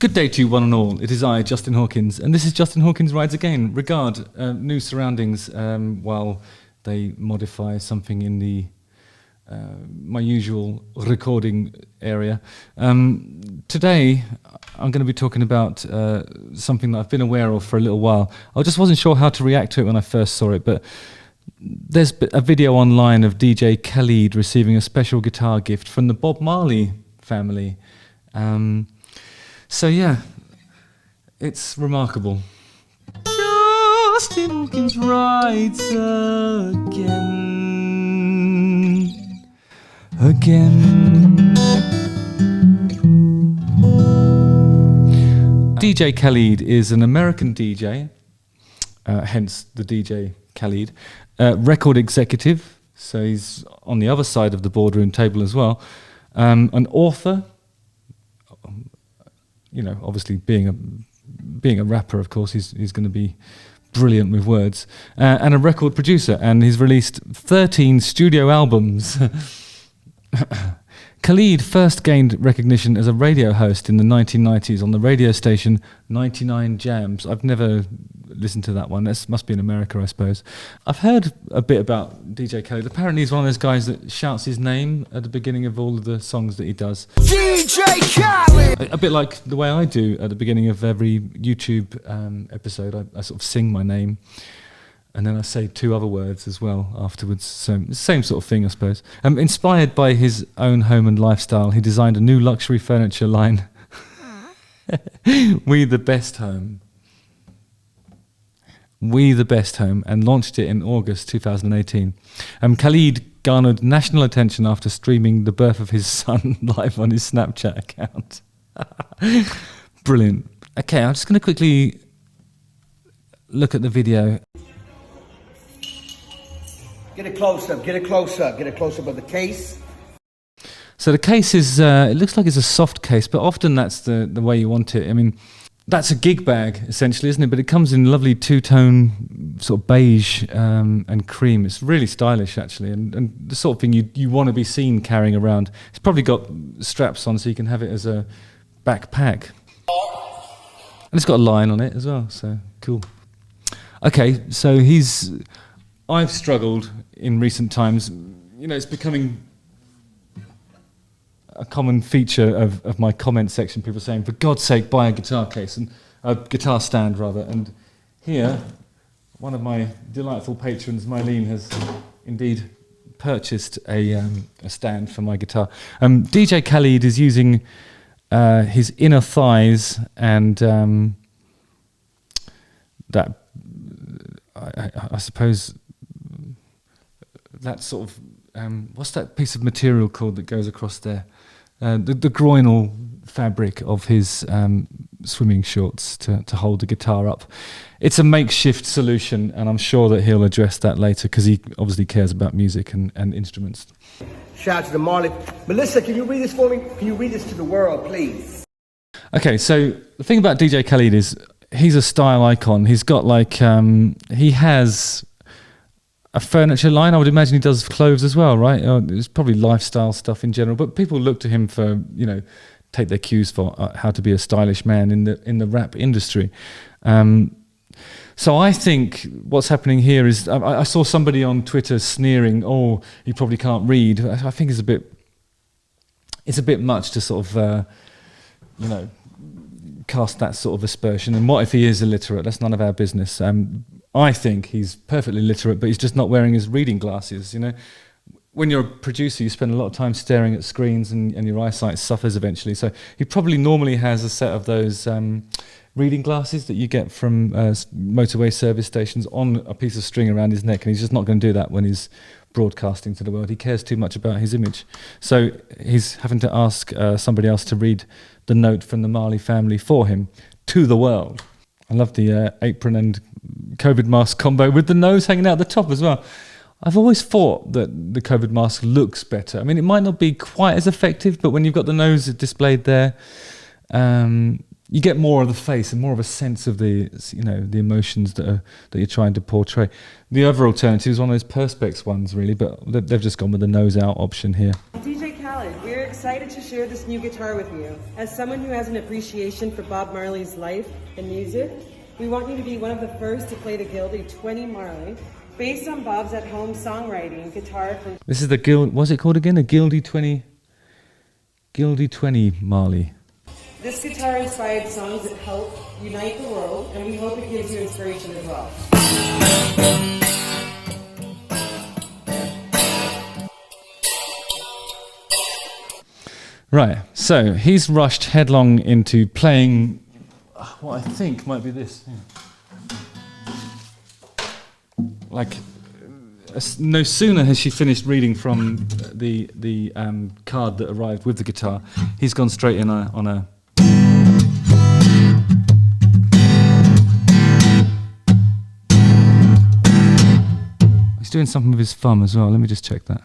Good day to you, one and all. It is I, Justin Hawkins, and this is Justin Hawkins Rides Again. Regard new surroundings while they modify something in the my usual recording area. Today, I'm going to be talking about something that I've been aware of for a little while. I just wasn't sure how to react to it when I first saw it, but there's a video online of DJ Khaled receiving a special guitar gift from the Bob Marley family. So yeah, it's remarkable. Justin Hawkins rides again. DJ Khaled is an American DJ, hence the DJ Khaled, record executive, so he's on the other side of the boardroom table as well, an author. You know, obviously being a rapper, of course, he's going to be brilliant with words, and a record producer, and he's released 13 studio albums. Khaled first gained recognition as a radio host in the 1990s on the radio station 99 Jams. I've never listened to that one. This must be in America, I suppose. I've heard a bit about DJ Khaled. Apparently he's one of those guys that shouts his name at the beginning of all of the songs that he does. DJ Khaled! A bit like the way I do at the beginning of every YouTube episode. I sort of sing my name, and then I say two other words as well afterwards. So same sort of thing, I suppose. Inspired by his own home and lifestyle, he designed a new luxury furniture line, We the Best Home. We the Best Home, and launched it in August 2018. Khaled garnered national attention after streaming the birth of his son live on his Snapchat account. Brilliant. Okay, I'm just going to quickly look at the video. Get a close-up, get a close-up, get a close-up of the case. So the case is, it looks like it's a soft case, but often that's the way you want it. I mean, that's a gig bag, essentially, isn't it? But it comes in lovely two-tone, sort of beige and cream. It's really stylish, actually, and the sort of thing you want to be seen carrying around. It's probably got straps on so you can have it as a backpack. And it's got a line on it as well, so cool. Okay, so I've struggled in recent times. You know, it's becoming a common feature of my comment section, people saying, for God's sake, buy a guitar case, and a guitar stand rather. And here, one of my delightful patrons, Mylene, has indeed purchased a stand for my guitar. DJ Khaled is using his inner thighs and that, I suppose, that sort of, what's that piece of material called that goes across there? The groinal fabric of his swimming shorts to hold the guitar up. It's a makeshift solution, and I'm sure that he'll address that later because he obviously cares about music and instruments. Shout out to the Marley. Melissa, can you read this for me? Can you read this to the world, please? Okay, so the thing about DJ Khaled is he's a style icon. He's got like, he has a furniture line. I would imagine he does clothes as well, right? It's probably lifestyle stuff in general, but people look to him for, you know, take their cues for how to be a stylish man in the rap industry. So I think what's happening here is, I saw somebody on Twitter sneering, "Oh, you probably can't read." I think it's a bit much to sort of, you know, cast that sort of aspersion. And what if he is illiterate? That's none of our business. I think he's perfectly literate, but he's just not wearing his reading glasses, you know. When you're a producer, you spend a lot of time staring at screens and your eyesight suffers eventually. So he probably normally has a set of those reading glasses that you get from motorway service stations on a piece of string around his neck, and he's just not going to do that when he's broadcasting to the world. He cares too much about his image. So he's having to ask somebody else to read the note from the Marley family for him to the world. I love the apron and COVID mask combo with the nose hanging out the top as well. I've always thought that the COVID mask looks better. I mean, it might not be quite as effective, but when you've got the nose displayed there, you get more of the face and more of a sense of the, you know, the emotions that you're trying to portray. The other alternative is one of those perspex ones, really, but they've just gone with the nose out option here. DJ Khaled, we're excited to share this new guitar with you. As someone who has an appreciation for Bob Marley's life and music, we want you to be one of the first to play the Gildy 20 Marley, based on Bob's at-home songwriting guitar from... This is the what's it called again? A Gildy 20 Marley. This guitar-inspired songs that help unite the world, and we hope it gives you inspiration as well. Right, so he's rushed headlong into playing what I think might be this. Like, no sooner has she finished reading from the card that arrived with the guitar, he's gone straight in on a. He's doing something with his thumb as well. Let me just check that.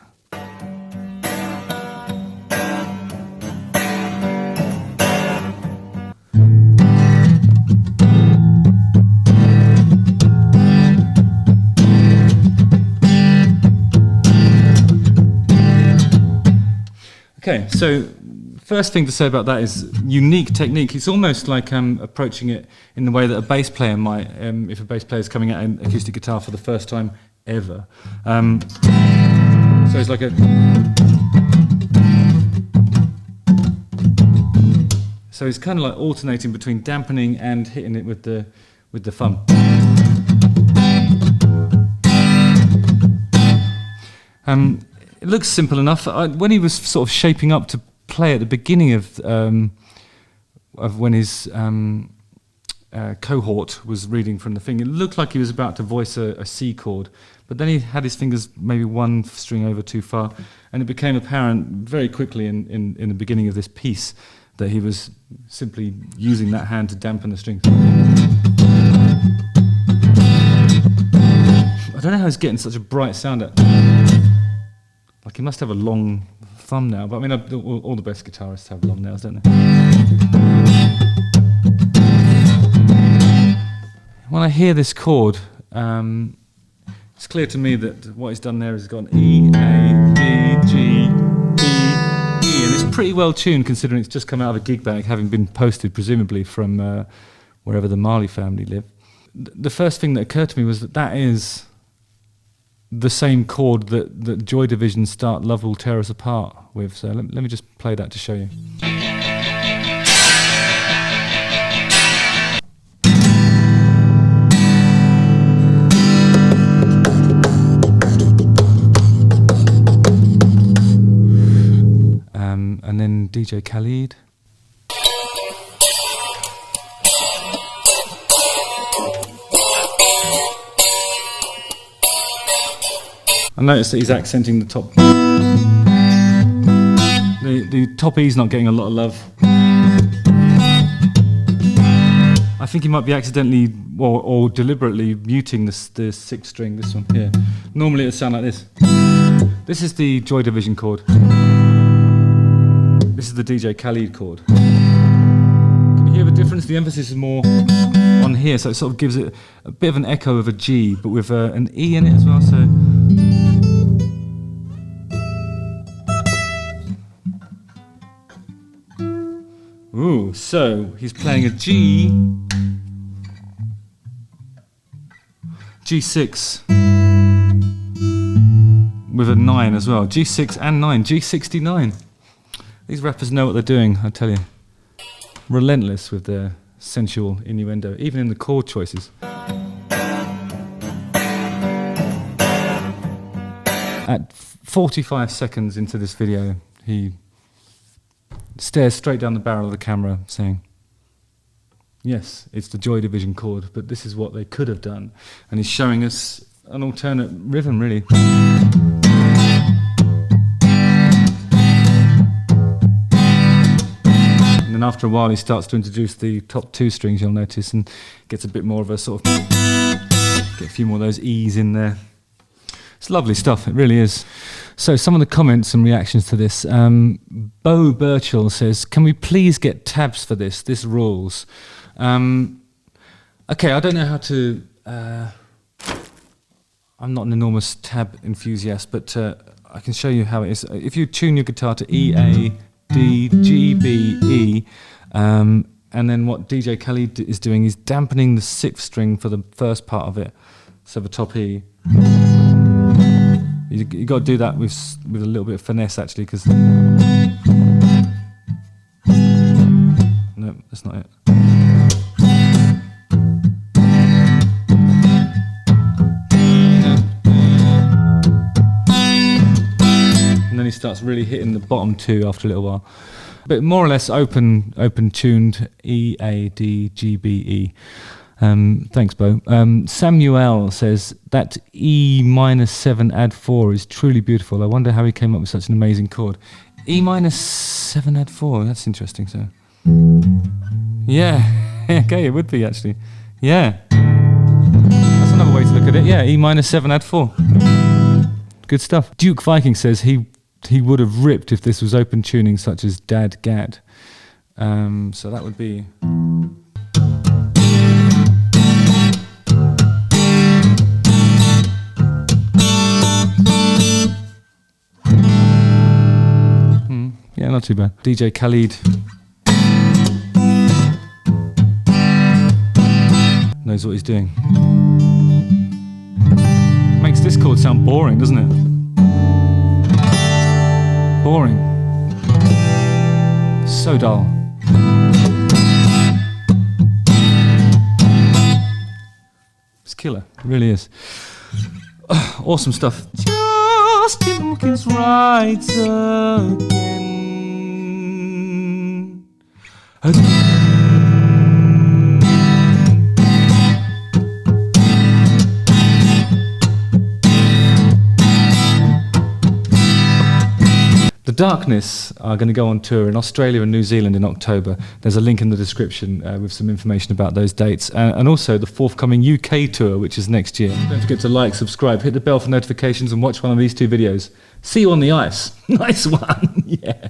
Okay, so first thing to say about that is unique technique. It's almost like approaching it in the way that a bass player might, if a bass player is coming at an acoustic guitar for the first time ever. So it's like a... So it's kind of like alternating between dampening and hitting it with the thumb. It looks simple enough. When he was sort of shaping up to play at the beginning of when his cohort was reading from the thing, it looked like he was about to voice a C chord, but then he had his fingers maybe one string over too far, and it became apparent very quickly in the beginning of this piece that he was simply using that hand to dampen the strings. I don't know how he's getting such a bright sound at. Like, he must have a long thumb now, but I mean, all the best guitarists have long nails, don't they? When I hear this chord, it's clear to me that what he's done there is gone E, A, B, G, E, E, and it's pretty well tuned considering it's just come out of a gig bag, having been posted presumably from wherever the Marley family live. The first thing that occurred to me was that is the same chord that Joy Division start Love Will Tear Us Apart with. So let me just play that to show you. And then DJ Khaled. I noticed that he's accenting the top. The top E's not getting a lot of love. I think he might be accidentally or deliberately muting the sixth string, this one here. Normally it would sound like this. This is the Joy Division chord. This is the DJ Khaled chord. Can you hear the difference? The emphasis is more on here, so it sort of gives it a bit of an echo of a G, but with an E in it as well. So. Ooh, so he's playing a G, G6 with a 9 as well. G6 and 9, G69. These rappers know what they're doing, I tell you. Relentless with their sensual innuendo, even in the chord choices. At 45 seconds into this video, he stares straight down the barrel of the camera saying, yes, it's the Joy Division chord, but this is what they could have done. And he's showing us an alternate rhythm, really. And then after a while he starts to introduce the top two strings, you'll notice, and gets a bit more of a sort of, get a few more of those E's in there. It's lovely stuff, it really is. So some of the comments and reactions to this. Bo Birchall says, can we please get tabs for this? This rules. Okay, I don't know how to... I'm not an enormous tab enthusiast, but I can show you how it is. If you tune your guitar to E, A, D, G, B, E. And then what DJ Khaled is doing is dampening the 6th string for the first part of it. So the top E. You got to do that with a little bit of finesse actually, because no, that's not it. And then he starts really hitting the bottom 2 after a little while. But more or less open tuned E, A, D, G, B, E. Thanks, Bo. Samuel says that E-7 add 4 is truly beautiful. I wonder how he came up with such an amazing chord. E-7 add 4, that's interesting. So, yeah, okay, it would be actually. Yeah, that's another way to look at it. Yeah, E-7 add 4. Good stuff. Duke Viking says he would have ripped if this was open tuning such as Dad Gad. So that would be. Yeah, not too bad. DJ Khaled knows what he's doing. Makes this chord sound boring, doesn't it? Boring. So dull. It's killer, it really is. Awesome stuff. Justin Hawkins writes again. The Darkness are going to go on tour in Australia and New Zealand in October. There's a link in the description with some information about those dates, and also the forthcoming UK tour, which is next year. Don't forget to like, subscribe, hit the bell for notifications, and watch one of these 2 videos. See you on the ice. Nice one. Yeah.